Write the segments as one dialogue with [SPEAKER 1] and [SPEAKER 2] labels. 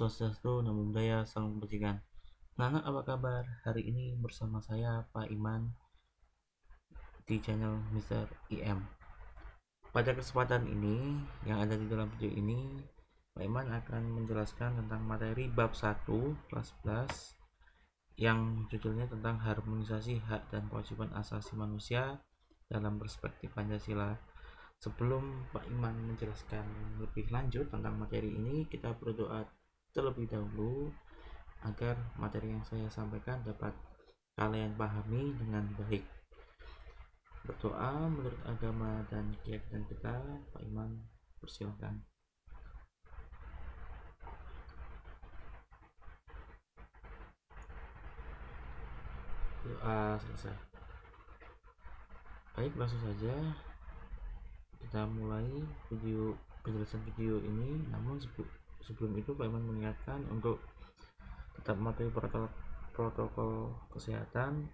[SPEAKER 1] Swastiastu, Namo Buddhaya, Salam Kebajikan. Anak apa kabar? Hari ini bersama saya Pak Iman di channel Mr. IM. Pada kesempatan ini, yang ada di dalam video ini, Pak Iman akan menjelaskan tentang materi bab 1 kelas 11 yang judulnya tentang harmonisasi hak dan kewajiban asasi manusia dalam perspektif Pancasila. Sebelum Pak Iman menjelaskan lebih lanjut tentang materi ini, kita berdoa terlebih dahulu agar materi yang saya sampaikan dapat kalian pahami dengan baik. Berdoa menurut agama dan keyakinan kita. Pak Iman, persilakan. Doa selesai. Baik, langsung saja kita mulai penjelasan video ini. Namun sebelum itu Pak Iman mengingatkan untuk tetap mematuhi protokol kesehatan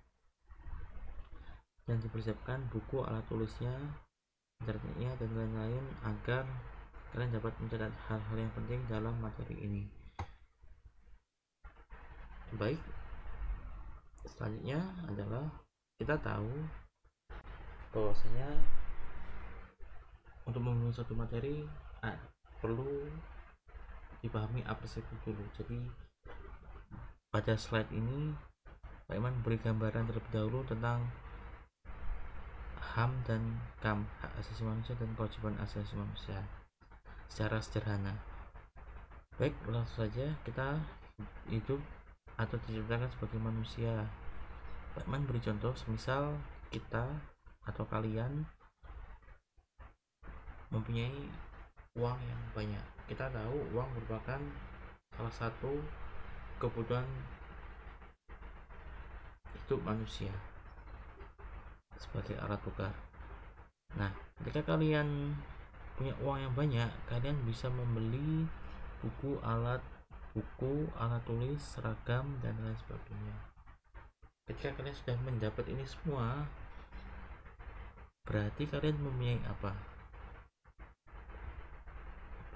[SPEAKER 1] dan dipersiapkan buku, alat tulisnya, internetnya, dan lain-lain agar kalian dapat mencatat hal-hal yang penting dalam materi ini. Baik, selanjutnya adalah kita tahu bahwasanya untuk membangun satu materi perlu dipahami apresiasi dulu. Jadi pada slide ini Pak Iman beri gambaran terlebih dahulu tentang HAM dan KAM, hak asasi manusia dan kewajiban asasi manusia, secara sederhana. Baik, langsung saja. Kita hidup atau diciptakan sebagai manusia. Pak Iman beri contoh, semisal kita atau kalian mempunyai uang yang banyak. Kita tahu uang merupakan salah satu kebutuhan hidup manusia sebagai alat tukar. Nah, ketika kalian punya uang yang banyak, kalian bisa membeli buku, alat tulis, seragam, dan lain sebagainya. Ketika kalian sudah mendapat ini semua, berarti kalian mempunyai apa?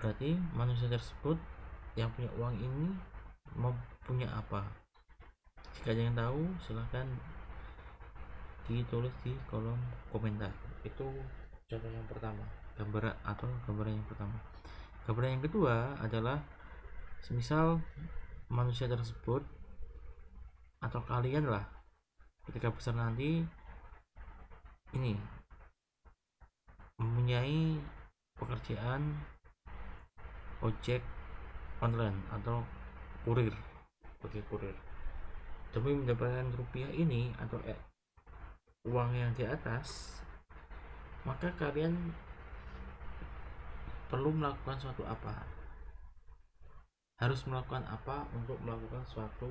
[SPEAKER 1] Berarti manusia tersebut yang punya uang ini mempunyai apa? Jika ada yang tahu, silahkan ditulis di kolom komentar. Itu contoh yang pertama, gambaran yang pertama. Gambaran yang kedua adalah semisal manusia tersebut atau kalian lah ketika besar nanti ini mempunyai pekerjaan ojek online atau kurir, sebagai kurir. Demi mendapatkan rupiah ini atau uang yang di atas, maka kalian perlu melakukan suatu apa? Harus melakukan apa untuk melakukan suatu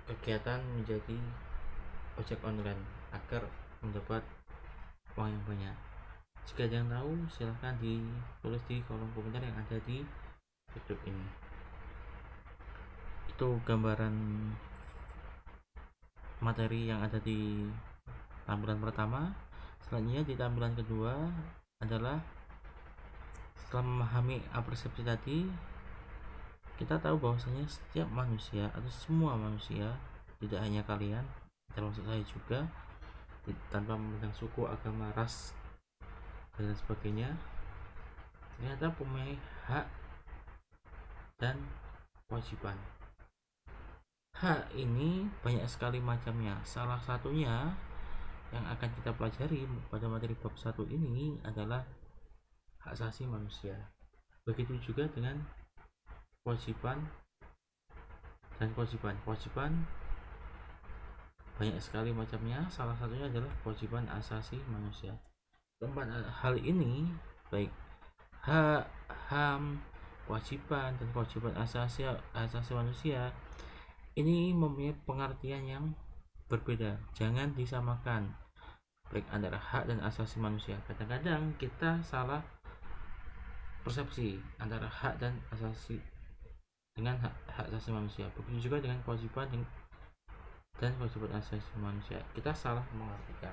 [SPEAKER 1] kegiatan menjadi ojek online agar mendapat uang yang banyak? Jika ada yang tahu, silahkan ditulis di kolom komentar yang ada di YouTube ini. Itu gambaran materi yang ada di tampilan pertama. Selanjutnya di tampilan kedua adalah setelah memahami apresiasi tadi, kita tahu bahwasanya setiap manusia atau semua manusia, tidak hanya kalian, termasuk saya juga, tanpa memandang suku, agama, ras, dan sebagainya, ternyata mempunyai hak dan kewajiban. Hak ini banyak sekali macamnya. Salah satunya yang akan kita pelajari pada materi bab 1 ini adalah hak asasi manusia. Begitu juga dengan kewajiban dan kewajiban. Kewajiban banyak sekali macamnya. Salah satunya adalah kewajiban asasi manusia. Keempat hal ini, baik hak, HAM, kewajiban, dan kewajiban asasi manusia, ini mempunyai pengertian yang berbeda. Jangan disamakan baik antara hak dan asasi manusia. Kadang-kadang kita salah persepsi antara hak dan asasi dengan hak asasi manusia. Begitu juga dengan kewajiban dan kewajiban asasi manusia, kita salah mengartikan.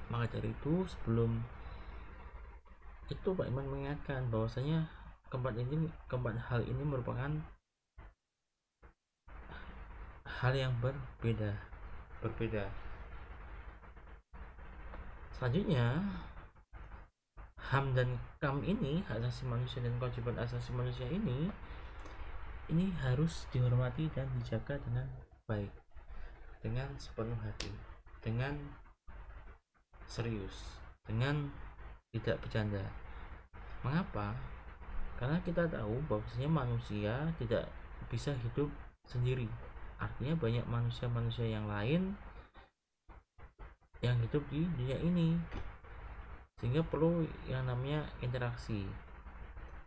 [SPEAKER 1] Maka dari itu, sebelum itu Pak Iman mengingatkan bahwasanya keempat hal ini merupakan hal yang berbeda. Selanjutnya, HAM dan KAM ini, hak asasi manusia dan kewajiban asasi manusia ini harus dihormati dan dijaga dengan baik, dengan sepenuh hati, dengan serius, dengan tidak bercanda. Mengapa? Karena kita tahu bahwasanya manusia tidak bisa hidup sendiri. Artinya banyak manusia-manusia yang lain yang hidup di dunia ini, sehingga perlu yang namanya interaksi.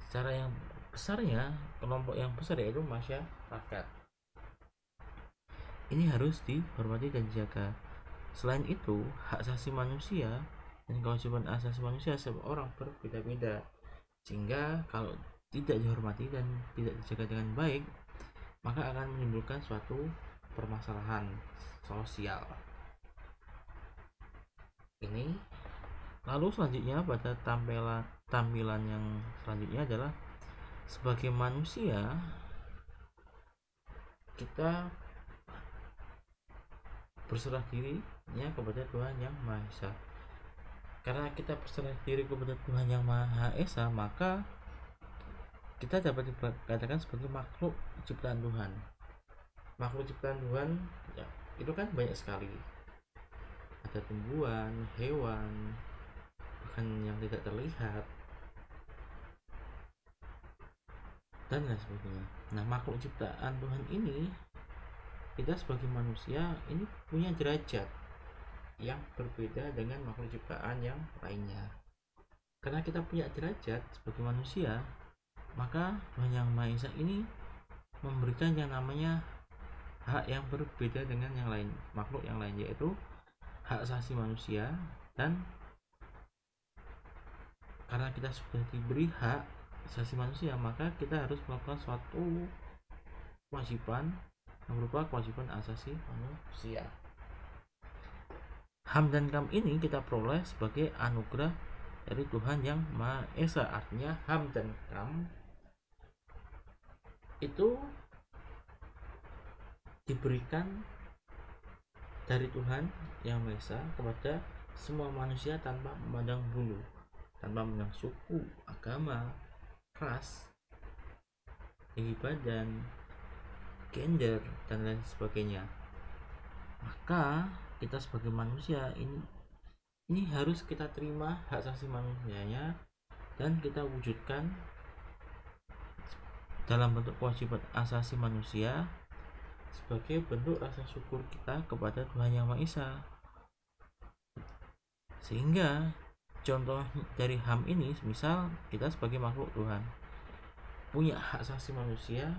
[SPEAKER 1] Secara yang besarnya, kelompok yang besar yaitu masyarakat, ini harus dihormati dan dijaga. Selain itu, hak asasi manusia dan kewajiban asasi manusia seorang berbeda-beda, sehingga kalau tidak dihormati dan tidak dijaga dengan baik, maka akan menimbulkan suatu permasalahan sosial. Ini lalu selanjutnya pada tampilan yang selanjutnya adalah sebagai manusia kita berserah dirinya kepada Tuhan Yang Maha Esa. Karena kita berserah diri kepada Tuhan Yang Maha Esa, maka kita dapat dikatakan sebagai makhluk ciptaan Tuhan. Makhluk ciptaan Tuhan ya, itu kan banyak sekali. Ada tumbuhan, hewan, bahkan yang tidak terlihat, dan lain sebagainya. Nah, makhluk ciptaan Tuhan ini, kita sebagai manusia ini punya derajat yang berbeda dengan makhluk ciptaan yang lainnya. Karena kita punya derajat sebagai manusia, maka Tuhan Yang Maha Esa ini memberikan yang namanya hak yang berbeda dengan yang lain, makhluk yang lain, yaitu hak asasi manusia. Dan karena kita sudah diberi hak asasi manusia, maka kita harus melakukan suatu kewajiban yang berupa kewajiban asasi manusia. HAM dan KAM ini kita peroleh sebagai anugerah dari Tuhan Yang Maha Esa. Artinya HAM dan KAM itu diberikan dari Tuhan Yang Maha Esa kepada semua manusia tanpa memandang bulu, tanpa memandang suku, agama, ras, tinggi badan, gender, dan lain sebagainya. Maka kita sebagai manusia ini harus kita terima hak asasi manusianya dan kita wujudkan dalam bentuk kewajiban asasi manusia sebagai bentuk rasa syukur kita kepada Tuhan Yang Maha Esa. Sehingga contoh dari HAM ini, misal kita sebagai makhluk Tuhan punya hak asasi manusia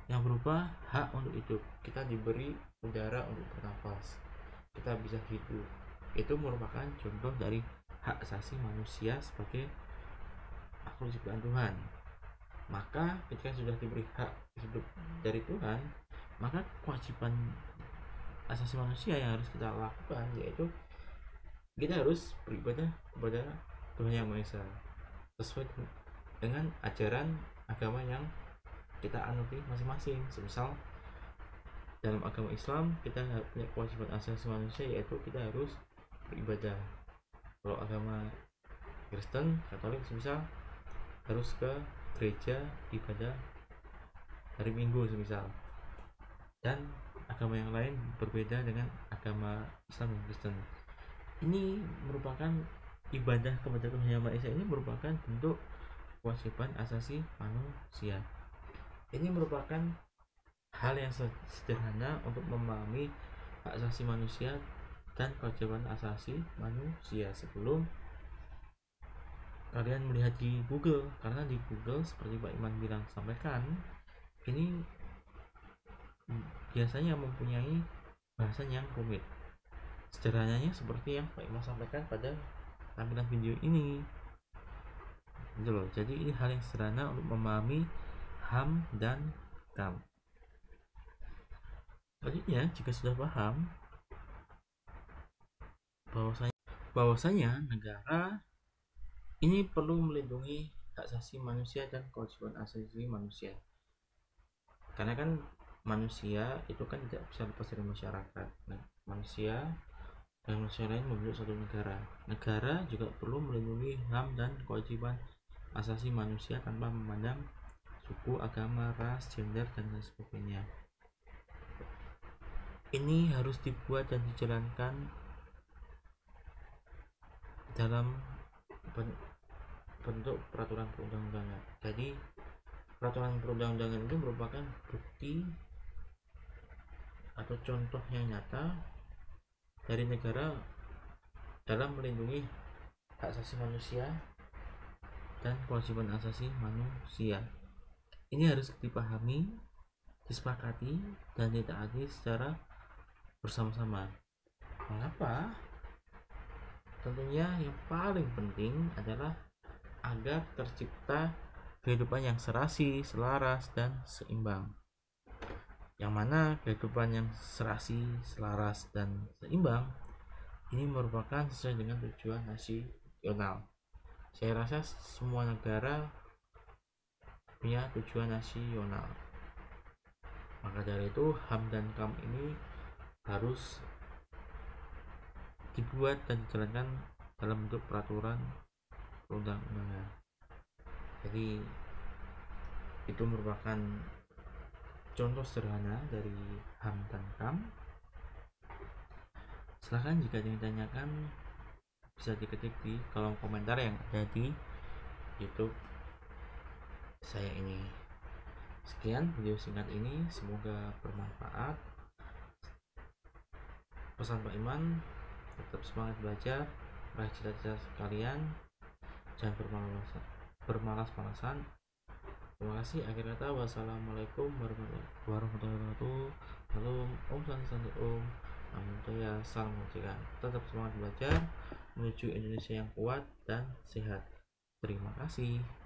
[SPEAKER 1] yang berupa hak untuk hidup. Kita diberi udara untuk bernafas, kita bisa hidup. Itu merupakan contoh dari hak asasi manusia sebagai makhluk ciptaan Tuhan. Maka ketika sudah diberi hak hidup dari Tuhan, maka kewajiban asasi manusia yang harus kita lakukan yaitu kita harus beribadah kepada Tuhan Yang Maha Esa sesuai dengan ajaran agama yang kita anuti masing-masing. Semisal dalam agama Islam kita punya kewajiban asasi manusia yaitu kita harus beribadah. Kalau agama Kristen, Katolik semisal harus ke gereja ibadah hari Minggu semisal. Dan agama yang lain berbeda dengan agama Islam dan Kristen. Ini merupakan ibadah kepada Tuhan Yang Maha Esa, ini merupakan bentuk kewajiban asasi manusia. Ini merupakan hal yang sederhana untuk memahami hak asasi manusia dan kewajiban asasi manusia sebelum kalian melihat di Google. Karena di Google seperti Pak Iman bilang sampaikan, ini biasanya mempunyai bahasan yang rumit. Sederhananya seperti yang Pak Iman sampaikan pada tampilan video ini. Gitu loh. Jadi ini hal yang sederhana untuk memahami HAM dan KAM. Selanjutnya, jika sudah paham bahwasanya negara ini perlu melindungi hak asasi manusia dan kewajiban asasi manusia. Karena kan manusia itu kan tidak bisa lepas dari masyarakat. Nah, manusia dan manusia lain membentuk suatu negara. Negara juga perlu melindungi HAM dan kewajiban asasi manusia tanpa memandang suku, agama, ras, gender, dan lain sebagainya. Ini harus dibuat dan dijalankan dalam bentuk peraturan perundang-undangan. Jadi peraturan perundang-undangan itu merupakan bukti atau contoh yang nyata dari negara dalam melindungi hak asasi manusia dan kewajiban asasi manusia. Ini harus dipahami, disepakati, dan ditaati secara bersama-sama. Mengapa? Tentunya yang paling penting adalah agar tercipta kehidupan yang serasi, selaras, dan seimbang. Yang mana kehidupan yang serasi, selaras, dan seimbang ini merupakan sesuai dengan tujuan nasional. Saya rasa semua negara punya tujuan nasional. Maka dari itu HAM dan KAM ini harus dibuat dan dijalankan dalam bentuk peraturan perundang-undangan. Jadi itu merupakan contoh sederhana dari HAM dan KAM. Silahkan jika ada yang ditanyakan bisa diketik di kolom komentar yang ada di YouTube saya ini. Sekian video singkat ini, semoga bermanfaat. Pesan Pak Iman, tetap semangat belajar, raih cita-cita kalian, jangan bermalas-malasan. Terima kasih. Akhir kata, wassalamualaikum warahmatullahi wabarakatuh. Halo, Om Santi Om. Namun saya salam kebajikan. Tetap semangat belajar menuju Indonesia yang kuat dan sehat. Terima kasih.